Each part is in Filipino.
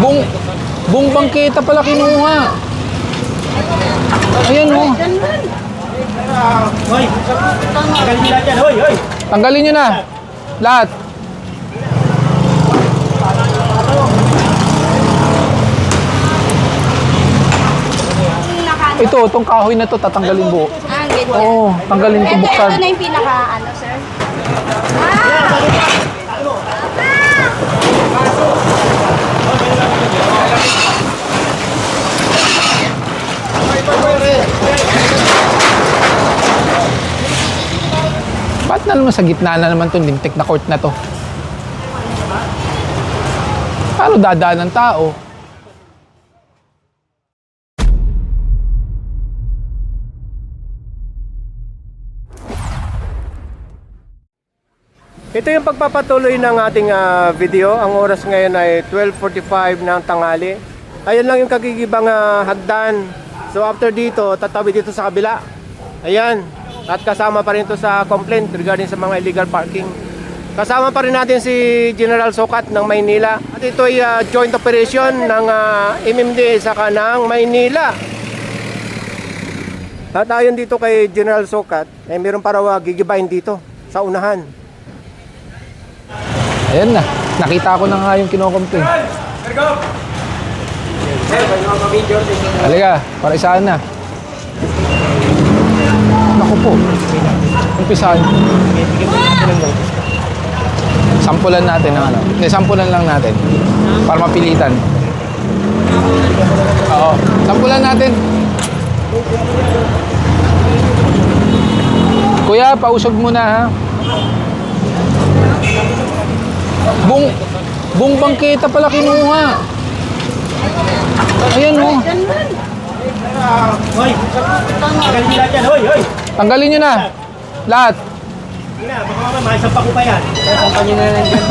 Buong, buong bangketa pala kinuha. Ayan o. Hoy, tanggalin nyo lahat yan. Hoy, hoy. Tanggalin nyo na. Lahat. Ito, itong kahoy na to, tatanggalin buo. Ah, ganyan. Oo, tanggalin ito, buksan. Ito na yung pinaka, ano, sir? Ba't na naman sa gitna na naman itong lintik na court na to? Paano dadaan ng tao? Ito yung pagpapatuloy ng ating video. Ang oras ngayon ay 12:45 ng tanghali. Ayun lang yung kagigibang hagdan. So after dito, tatawid dito sa kabila. Ayan. At kasama pa rin ito sa complaint regarding sa mga illegal parking. Kasama pa rin natin si General Sokat ng Maynila. At ito ay joint operation ng MMDA saka ng Maynila. At ayon dito kay General Sokat, ay meron para gigibahin dito sa unahan. Ayan na. Nakita ko na nga yung kinokomplain. Halika, para isahan na. Naku po. Umpisahan. Sampulan natin ang ano. Hindi, sampulan lang natin. Para mapilitan. Oo. Sampulan natin. Kuya, pausog muna ha. Buong bangketa pala kinuha. Ayan o. Hoy, tanggalin nyo lahat yan. Hoy, hoy. Tanggalin nyo na. Lahat. Hindi na, baka mamaya maisampa ko pa yan. Sampan nyo na lang dyan.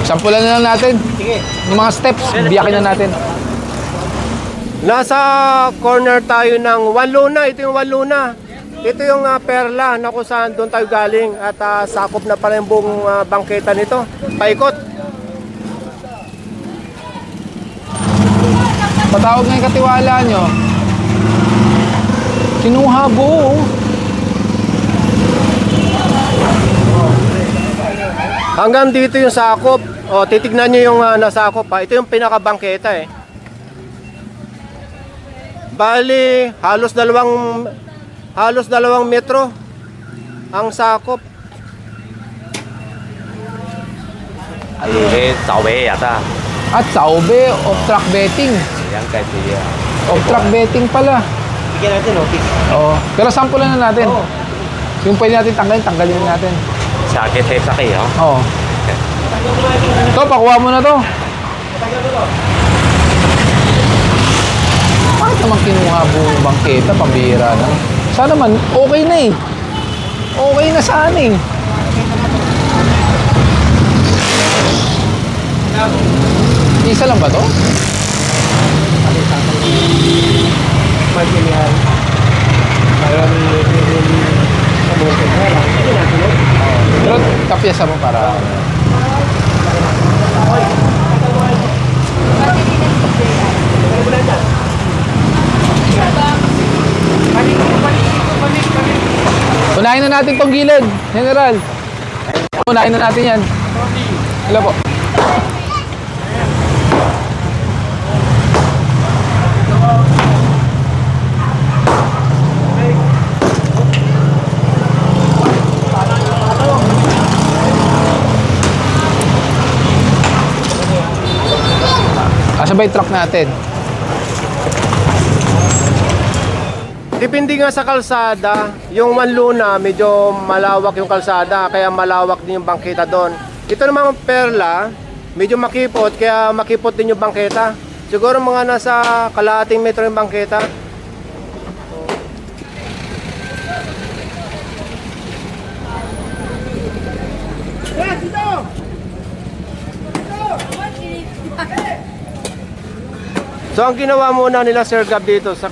Sampulan na lang natin. Sige. Yung mga steps, biyakin na natin. Nasa corner tayo ng Wanluna. Ito yung Wanluna. Ito yung perla na kung saan doon tayo galing. At sakop na pala yung buong bangketa nito. Paikot. Patawag na yung katiwala nyo. Kinuha buo. Hanggang dito yung sakop. O, titignan nyo yung nasakop ha. Ito yung pinakabangketa eh. Bali, halos dalawang metro ang sakop. At saube, off-track betting. Off-track betting pala. Bigyan natin notice. Oo. Pero sampulan na natin. Yung pwede natin tanggalin, tanggalin na natin. Sakit kayo, ha? Oo. Ito, pakuha mo na to. Bakit naman kinuha buong bangketa, pambihira na? Sana man, okay na eh. Okay na sana eh. Isa lang ba to? Pero kapyasa mo para... Unahin na natin tong gilid, General. Unahin na natin yan. Hello po. Kasabay truck natin. Depende nga sa kalsada, yung Wanluna medyo malawak yung kalsada, kaya malawak din yung bangketa doon. Ito namang perla, medyo makipot, kaya makipot din yung bangketa. Siguro mga nasa kalahating metro yung bangketa. So ang ginawa muna nila Sir Gab dito sa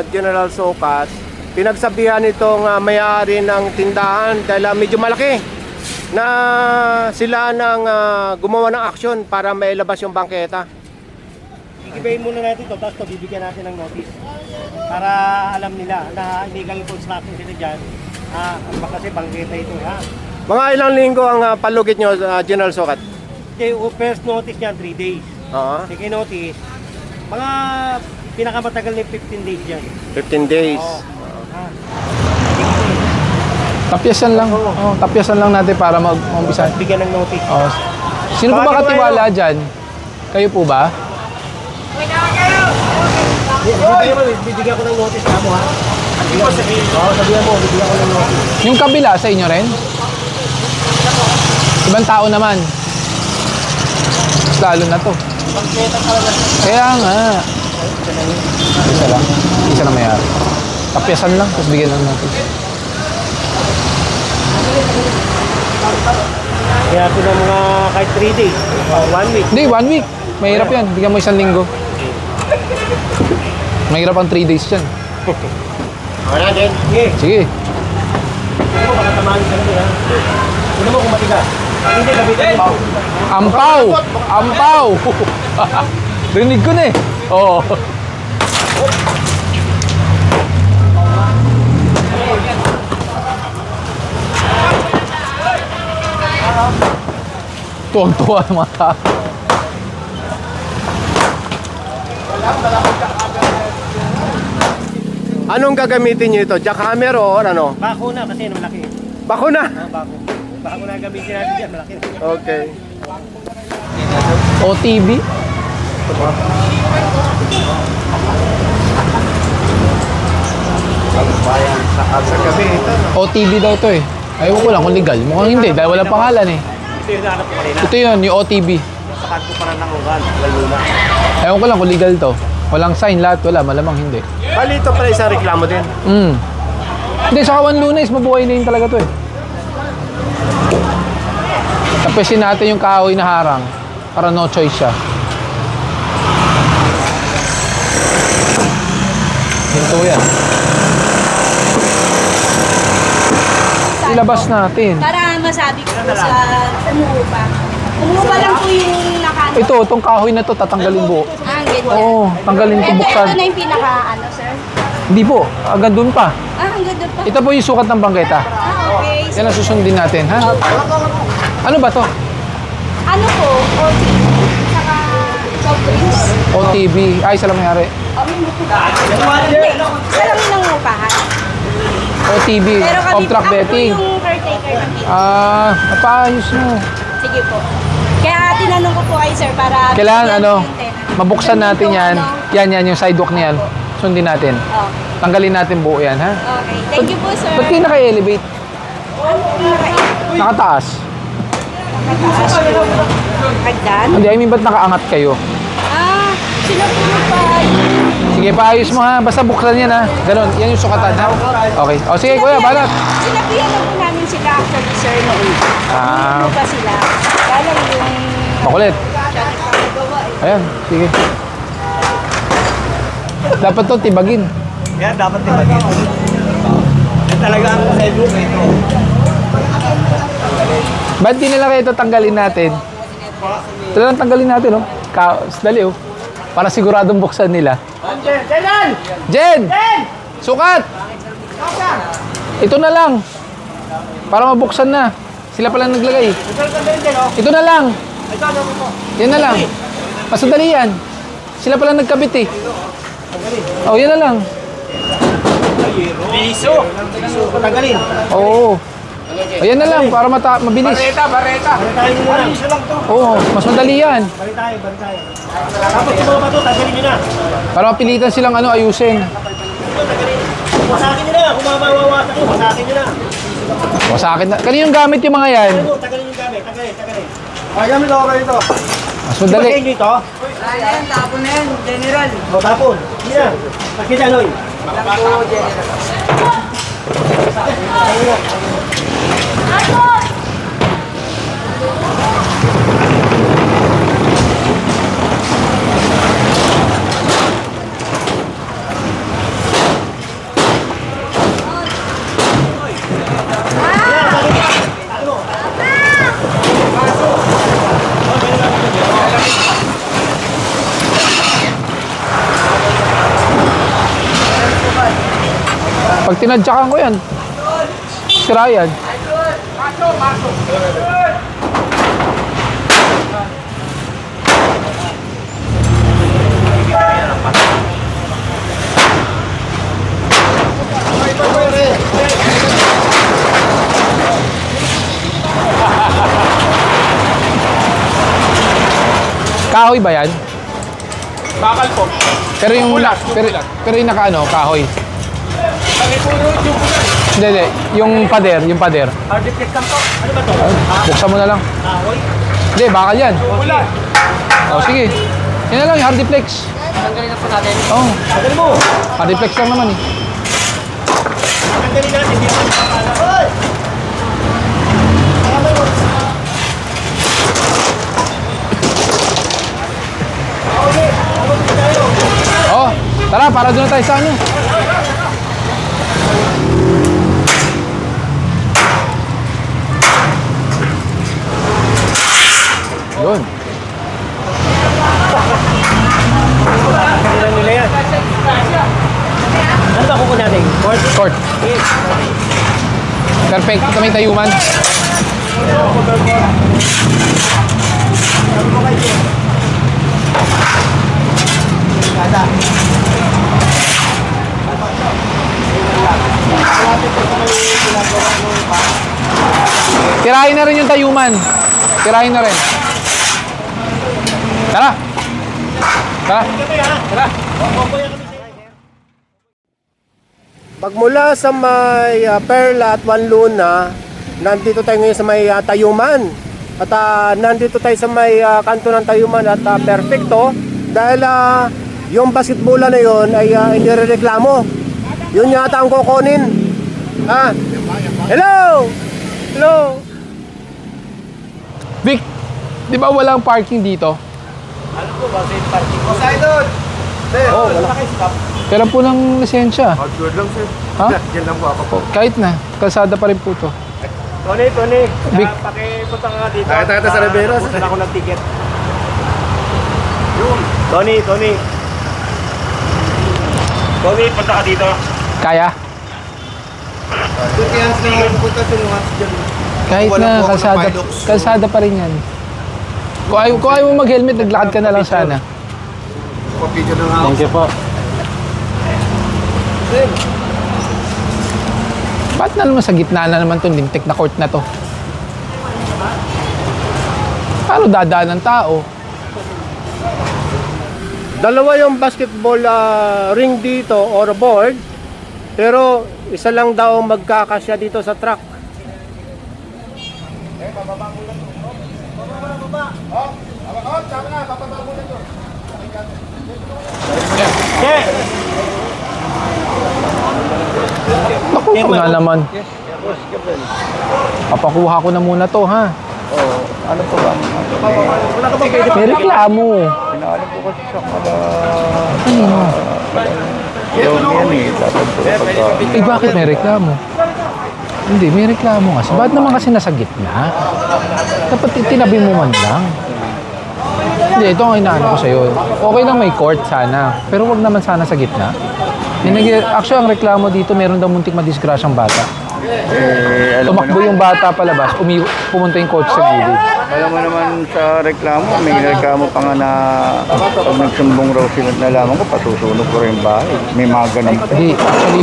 General Sokat, pinagsabihan itong may-ari ng tindahan dahil medyo malaki. na sila nang gumawa ng aksyon para mailabas yung bangketa. Ikibayin muna natin ito, tapos bibigyan natin ng notice. Para alam nila na illegal construction sila dyan. Kasi bangketa ito, ha? Mga ilang linggo ang palugit nyo, General Sukat? Okay, first notice niyan, 3 days. Oo. Second notice, mga pinakamatagal na 15 days yan. 15 days. Oo. Tapyasan lang. Oh, tapyasan lang natin para mag-umpisa. Bigyan ng notice. Oh. Sino po ba katiwala dyan? Kayo po ba? Bibigyan ko ng notice na mo, ha? Sabihan mo, bibigyan ko ng notice. Yung kabila sa inyo rin? Ibang tao naman. Mas lalo na to. Kaya nga. Isa lang. Isa na mayari. Tapyasan lang, tapos bigyan lang natin. Kaya ito na mga kahit 3 days, 1 week. Hindi, 1 week. Mahirap yan. Bigyan mo 1 linggo. Mahirap ang 3 days dyan. Ako natin. Sige. Sige. Ano mo, baka tamahan ka natin, ha? Ano mo kung matigas? Hindi, gabitin mo. Ampaw! Ampaw! Rinig ko na eh. Oo. Tuwang-tuwa ang mga tao. Anong gagamitin nyo ito? Jackhammer o ano? Bako na kasi malaki. Bako na! Bako. Bako na gamitin natin dyan, malaki. Okay. OTB? Sa gabi ito. OTB daw to eh. Ayaw ko lang kung legal. Mukhang hindi dahil walang pangalan eh. Ito yung hanap ko kanina. Ito yun, yung OTB. Sa kanto pa ng ugan, lalo na. Ayaw ko lang kung legal to. Walang sign lahat, wala. Malamang hindi. Bali ito pala isang reklamo din. Hindi, sa Kawan Lunes, mabuhay na yun talaga to eh. Tapesin natin yung kahoy na harang para no choice siya. Hinto yan. Ilabas natin. Para masabi ko po sa umuupa. Umuupa lang po yung nakano. Ito, itong kahoy na to, tatanggalin buo. Ganyan. Oo, tanggalin ito, buksan. Ito na yung pinaka, sir? Hindi po, hanggang doon pa. Hanggang doon pa. Ito po yung sukat ng bangketa. Okay. Yan ang susundin natin, ha? Ano ba to? Ano po? OT. Saka soft drinks. OTB. Ay, isa lang mayari. Hindi. Isa lang yung nangupahan. OTB, Pero kami, off-track ako po betting. yung caretaker ng dito. Napaayos mo. Sige po. Kaya tinanong ko po kayo, sir, para... Kailangan bigyan ano, ko yung tenant. mabuksan natin Yung yan. ano. Yan, yung sidewalk niyan. Sundin natin. Okay. Tanggalin natin buo yan, ha? Okay. Thank you po, sir. Ba't kayo naka-elevate? Nakataas? Nakataas po. Hagdan? Hindi, I mean, ba't nakaangat kayo? Sino po pa? Sige, paayos mo ha. Basta buksan yan ha. Ganon, yan yung sukatan ha. Okay. O sige, kuya, balat. Sinabihan na po namin sila actually, sir, noon. Ah. Ano pa sila? Kala yung... Makulit. siya nagpapagawa eh. Ayan, sige. Dapat to tibagin. Kaya dapat tibagin. Yan talaga ang sidewalk ito. Ba't di nila kayo ito tanggalin natin? Ito lang tanggalin natin, oh. Dali, oh. Para siguradong buksan nila. Jen! Sukat! Ito na lang. Para mabuksan na. Sila pala naglagay. Ito na lang. Yan na lang. Mas madali yan. Sila pala nagkabit eh. Oh, yan na lang. Patanggalin. Oo. Ayan na lang para mabilis. Bareta lang to. Oo, mas madali yan. Balik tayo. Tapos yung mga bato, tanggalin nyo na. Para mapilitan silang ayusin. Wasakin nyo na. Kung mawawasak ko, wasakin nyo na. O sa akin na. Kaninong gamit yung mga yan? Tanggalin yung gamit. Tanggalin. Ay, gamit ako ito. Mas Di ba madali. kayo dito? Ayan, tapon na yan, General. O, tapon. Hindi na. Pagkita, Noy. Tapon, General. Pag tinadyakan ko yan, sira yan. Kahoy ba yan? Bakal po. Pero yung pero yung naka ano, kahoy. Hindi. Yung pader. Hardiplex lang to. Ano ba to? Buksan mo na lang. Kahoy? Hindi, bakal yan. Ulan. Oh, sige. Yan na lang, yung hardiplex. Tanggalin na po natin. Oh, Tanggalin mo. hardiplex lang naman eh. Tanggalin natin. Hindi natin makakala. Oh, tara, para doon na tayo sa ano. Yun. Tanggalin nila yan. Ano ba kuko natin? Cord? Short. Perfect. Ito may tayuman. Tirahin na rin yung tayuman. Tirahin na rin. Tara. Pagmula sa may Perla at Wanluna, nandito tayo ngayon sa may Tayuman. At nandito tayo sa may kanto ng Tayuman at perfecto dahil yung basketbola na yon ay inireklamo. Yun yata ang kukunin. Hello! Hello! Vic, di ba walang parking dito? Oh, wala kayo stop. Kailan po ng lisensya? Outdoor lang sir. Ha? Diyan lang po ako po. Kahit na, kalsada pa rin po to. Tony. Big- Pakipunta nga dito. Takita sa Riberas. Punta ako ng ticket. Tony. Tony, punta ka dito. Kaya? Doon kaya sila pupunta sa mga dyan. Kahit Wala na, po ako ng kalsada, Pilux. kalsada pa rin yan. Kung ayaw mo mag-helmet, naglakad ka na lang sana. Video ng house. Thank you po. Ba't na naman sa gitna na naman itong lintik na court na to? Paano dadaan ng tao? Dalawa yung basketball ring dito or board, pero isa lang daw magkakasya dito sa track. Naku, na naman. Papakuha ko na muna to, ha? Ano po ba? May reklamo. Pinaalam po kasi sa mga... Kanino? Yung yan eh. Dapat po pagka... Eh, bakit may reklamo? Hindi, may reklamo kasi. Ba't naman kasi nasa gitna? Dapat itinabi mo man lang. Hindi, ito ang inaano ko sa'yo. Okay lang may court sana, pero wag naman sana sa gitna. Actually, ang reklamo dito, meron daw muntik madisgrasyang bata. Eh, alam mo Tumakbo yung bata palabas, pumunta yung coach sa gilid. Alam mo naman sa reklamo, may reklamo pa nga na pag nagsumbong raw sila, nalaman ko, pasusunog ko rin bahay. May mga ganun pa. Hindi, actually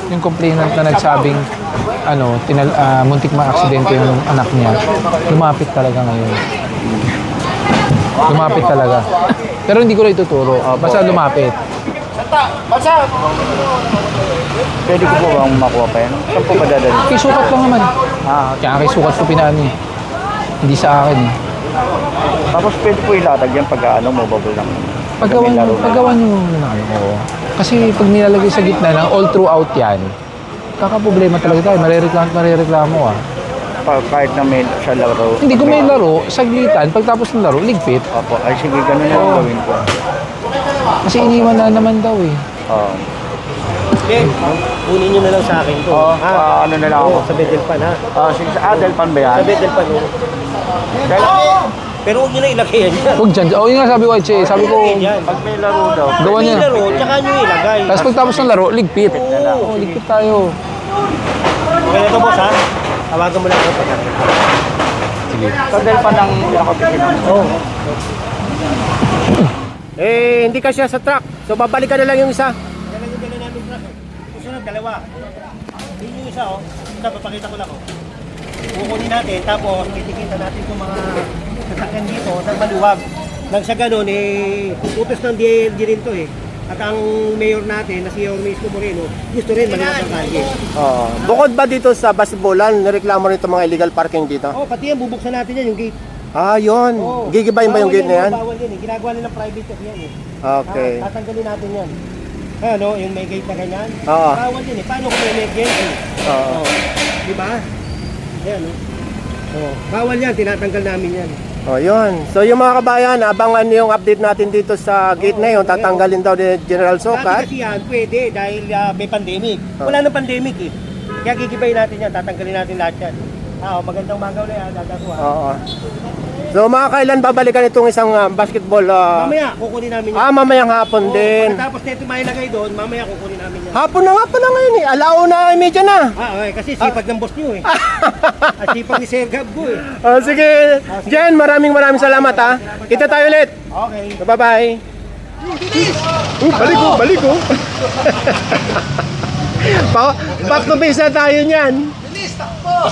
yung complainant na nagsabing muntik ma-aksidente yung anak niya, lumapit talaga ngayon. Lumapit talaga. Pero hindi ko na ituturo. Basta lumapit. Pwede ko po bang makuha pa yan? Saan po ba dadalhin? Kisukat lang naman. Kaya kisukat ko pinaano eh. Hindi sa akin eh. Tapos pwede po ilatag yan pag movable lang. Paggawan nyo na oo. Kasi pag nilalagay sa gitna ng all throughout yan, kakaproblema talaga tayo. Marireklamo ah. Kahit na may sa laro. Hindi, kung may laro, saglitan, pagtapos ng laro, ligpit. Opo, ay sige, ganun na lang gawin ko. Kasi iniwan na naman daw eh. Okay, kunin nyo na lang sa akin to. Ano na lang ako? Sa Bedelpan ha. Sige, sa Adelpan ba yan? Sa Bedelpan. Pero huwag nyo na ilagay yan dyan. Huwag dyan. O, yun nga sabi ko kay Che. Sabi ko, Yan. Pag may laro daw, gawa May niya. laro, tsaka nyo ilagay. Tapos pagtapos ng laro, ligpit. Oo, ligpit tayo. Okay na ito, boss, ha? Tawagan mo lang ako. tagal pa ng pinaka-opisina. Oo. Eh, hindi ka siya sa truck. So, babalikan na lang yung isa. Yan lang yung dala namin truck. Susunod, dalawa. Yun yung isa, oh. Ito, papakita ko lang, oh. Kukunin natin, tapos titikita natin itong mga sasakyan dito ng maluwag. Nang sa ganun, eh, utos ng DLG rin to, eh. At ang mayor natin, na si Ormisco Moreno, gusto rin maluwag ang kalye. Bukod ba dito sa Basibolan, nireklamo rin itong mga illegal parking dito? Oh, pati yan, bubuksan natin yan, yung gate. Ah, yun. Oo. Gigibayin ba yung Bawal gate na yan? Bawal yan, eh. Ginagawa nilang private kasi yan, eh. Okay. Tatanggalin natin yan. Ano, yung may gate na ganyan. Oo. Bawal yan, eh. Paano kung may emergency? Oo. Di ba? Ayan, oh. Oh, bawal yan, tinatanggal namin yan. Oh, yun. So, yung mga kabayan, abangan yung update natin dito sa gate na yun. Tatanggalin daw ni General Dati Sokat. kasi yan, pwede dahil may pandemic. Wala nang pandemic eh. Kaya gigibayin natin yan, tatanggalin natin lahat yan. Magandang umaga ulit, gagawa. Oo. So, mga kailan babalikan itong isang basketball? Mamaya, kukunin namin yan. Mamayang hapon din. Tapos na ito mailagay doon, mamaya kukunin namin yan. Hapon na nga pala ngayon eh. Alauna, medyo na. Okay, kasi sipag ng boss nyo eh. At sipag ni Sir Gab ko eh. Sige. Jen, maraming salamat ha. Kita tayo ulit. Okay. Bye-bye. Balik ko, balik ko. Back to base na tayo niyan. Bilis, takbo!